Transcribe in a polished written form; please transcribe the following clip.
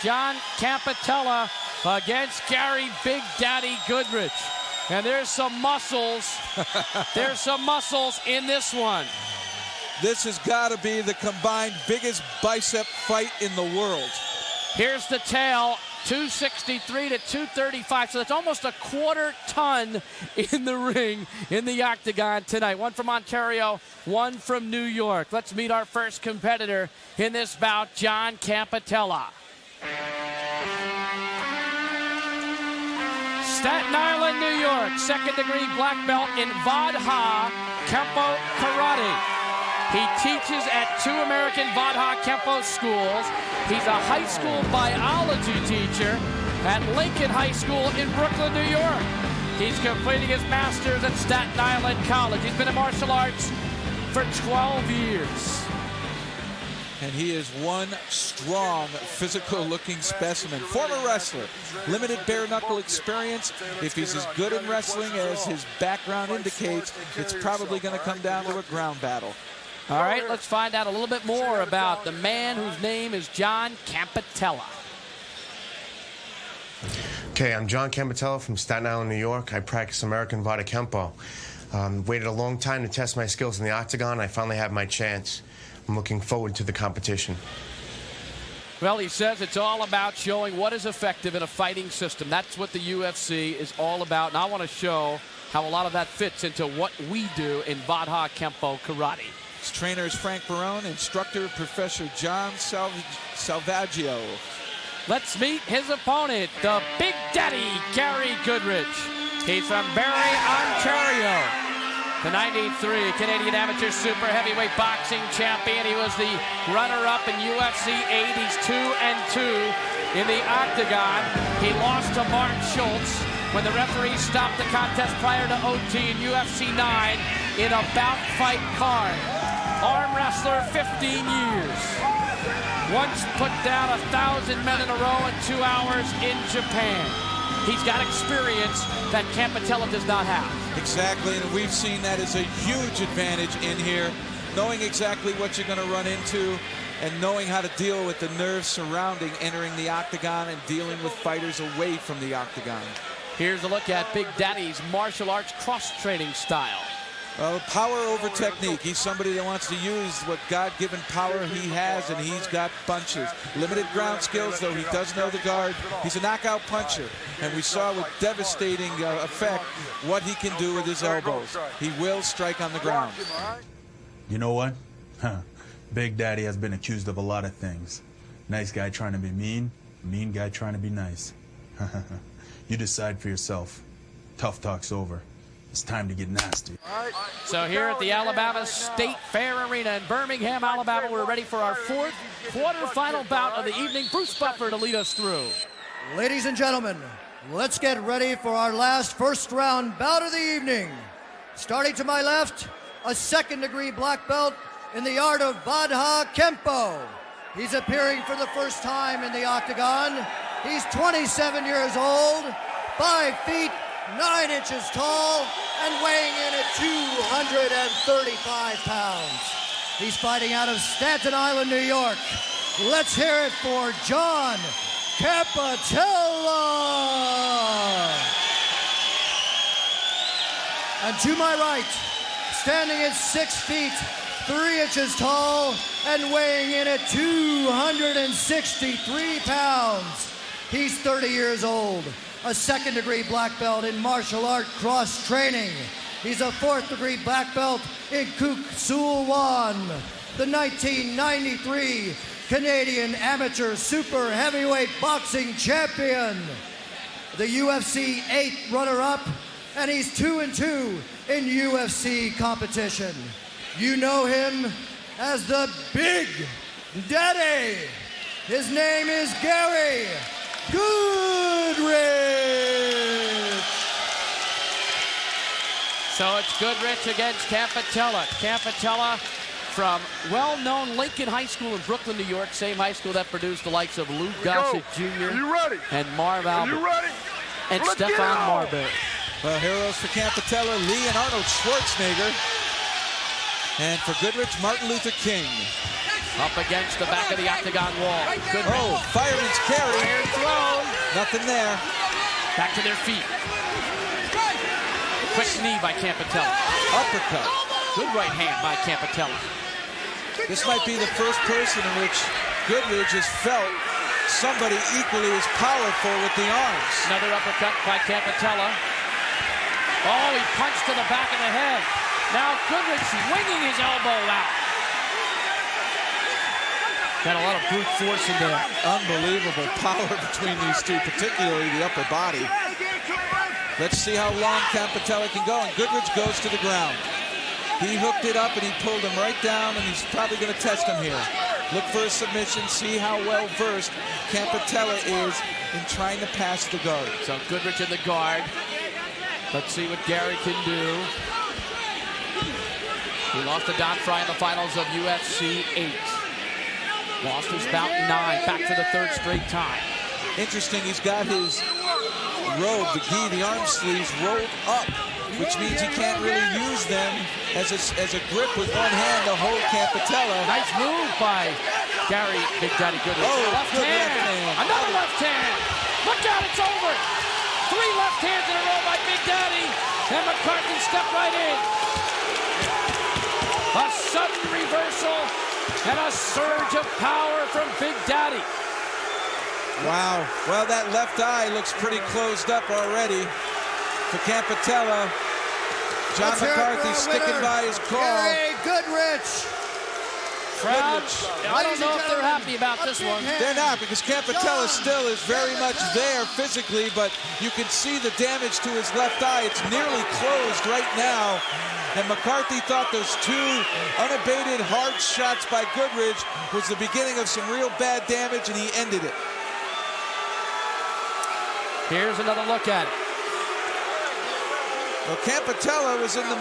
John Campetella against Gary Big Daddy Goodridge. And there's some muscles. There's some muscles in this one. This has got to be the combined biggest bicep fight in the world. Here's the tale, 263 to 235. So that's almost a quarter ton in the ring in the octagon tonight. One from Ontario, one from New York. Let's meet our first competitor in this bout, John Campetella. Staten Island, New York, second-degree black belt in Vadha Kempo Karate. He teaches at 2 American Vadha Kempo schools. He's a high school biology teacher at Lincoln High School in Brooklyn, New York. He's completing his master's at Staten Island College. He's been in martial arts for 12 years. And he is one strong, physical-looking specimen. Former wrestler, limited bare-knuckle experience. If he's as good in wrestling as his background indicates, it's probably going to come down to a ground battle. All right, let's find out a little bit more about the man whose name is John Campetella. Okay, I'm John Campetella from Staten Island, New York. I practice American Vada Kempo. Waited a long time to test my skills in the octagon. I finally have my chance. I'm looking forward to the competition. Well, he says it's all about showing what is effective in a fighting system. That's what the UFC is all about, and I want to show how a lot of that fits into what we do in Vadha Kempo Karate. His trainer is Frank Barone, instructor Professor John Salvaggio. Let's meet his opponent, the Big Daddy Gary Goodridge. He's from Barrie, Ontario. The 93 Canadian Amateur Super Heavyweight Boxing Champion. He was the runner-up in UFC 8. He's 2-2 in the octagon. He lost to Mark Schultz when the referee stopped the contest prior to OT in UFC 9 in a bout fight card. Arm wrestler, 15 years. Once put down 1,000 men in a row in 2 hours in Japan. He's got experience that Campetella does not have. Exactly, and we've seen that as a huge advantage in here, knowing exactly what you're going to run into and knowing how to deal with the nerves surrounding entering the octagon and dealing with fighters away from the octagon. Here's a look at Big Daddy's martial arts cross-training style. Power over technique. He's somebody that wants to use what God-given power he has, and he's got punches. Limited ground skills, though he does know the guard. He's a knockout puncher, and we saw with devastating effect what he can do with his elbows. He will strike on the ground. You know what? Big Daddy has been accused of a lot of things. Nice guy trying to be mean, mean guy trying to be nice. You decide for yourself. Tough talk's over. It's time to get nasty. So here at the Alabama State Fair Arena in Birmingham, Alabama, we're ready for our 4th quarterfinal bout of the evening. Bruce Buffer to lead us through. Ladies and gentlemen, let's get ready for our last first-round bout of the evening. Starting to my left, a second-degree black belt in the art of Vadha Kempo. He's appearing for the first time in the octagon. He's 27 years old, 5 feet 9 inches tall, and weighing in at 235 pounds. He's fighting out of Staten Island, New York. Let's hear it for John Campetella. And to my right, standing at 6 feet 3 inches tall and weighing in at 263 pounds. He's 30 years old. A second-degree black belt in martial art cross-training. He's a 4th-degree black belt in Kuk Sul Wan, the 1993 Canadian Amateur Super Heavyweight Boxing Champion, the UFC 8 runner-up, and he's 2-2 in UFC competition. You know him as the Big Daddy. His name is Gary Goodridge. So it's Goodridge against Campetella. Campetella from well-known Lincoln High School in Brooklyn, New York, same high school that produced the likes of Lou Gossett Jr. and Marv Albert and Stefan Marbury. Well, heroes for Campetella, Lee and Arnold Schwarzenegger. And for Goodridge, Martin Luther King. Up against the back of the octagon wall. Goodridge. Oh, fireman's carry. Iron throw. Nothing there. Back to their feet. Quick knee by Campetella. Uppercut. Good right hand by Campetella. This might be the first person in which Goodridge has felt somebody equally as powerful with the arms. Another uppercut by Campetella. Oh, he punched to the back of the head. Now Goodridge swinging his elbow out. Got a lot of brute force in there. Unbelievable power between these two, particularly the upper body. Let's see how long Campetella can go, and Goodridge goes to the ground. He hooked it up and he pulled him right down, and he's probably going to test him here. Look for a submission, see how well versed Campetella is in trying to pass the guard. So Goodridge in the guard. Let's see what Gary can do. He lost to Don Fry in the finals of UFC 8. Lost his bout 9, back for the third straight time. Interesting, he's got his robe, the gi, the arm sleeves rolled up, which means he can't really use them as a grip with one hand to hold Campetella. Nice move by Gary Big Daddy Goodridge. Oh, left good hand. left hand. Another left hand. Look out, it's over. 3 left hands in a row by Big Daddy. And McCarthy stepped right in. A sudden reversal and a surge of power from Big Daddy. Wow. Well, that left eye looks pretty closed up already for Campetella. John McCarthy sticking by his call. Gary Goodridge. Crowd, Goodridge. I don't know if they're happy about this one. They're not, because Campetella still is very much there physically, but you can see the damage to his left eye. It's nearly closed right now. And McCarthy thought those 2 unabated hard shots by Goodridge was the beginning of some real bad damage, and he ended it. Here's another look at it. Well, Campetella was in the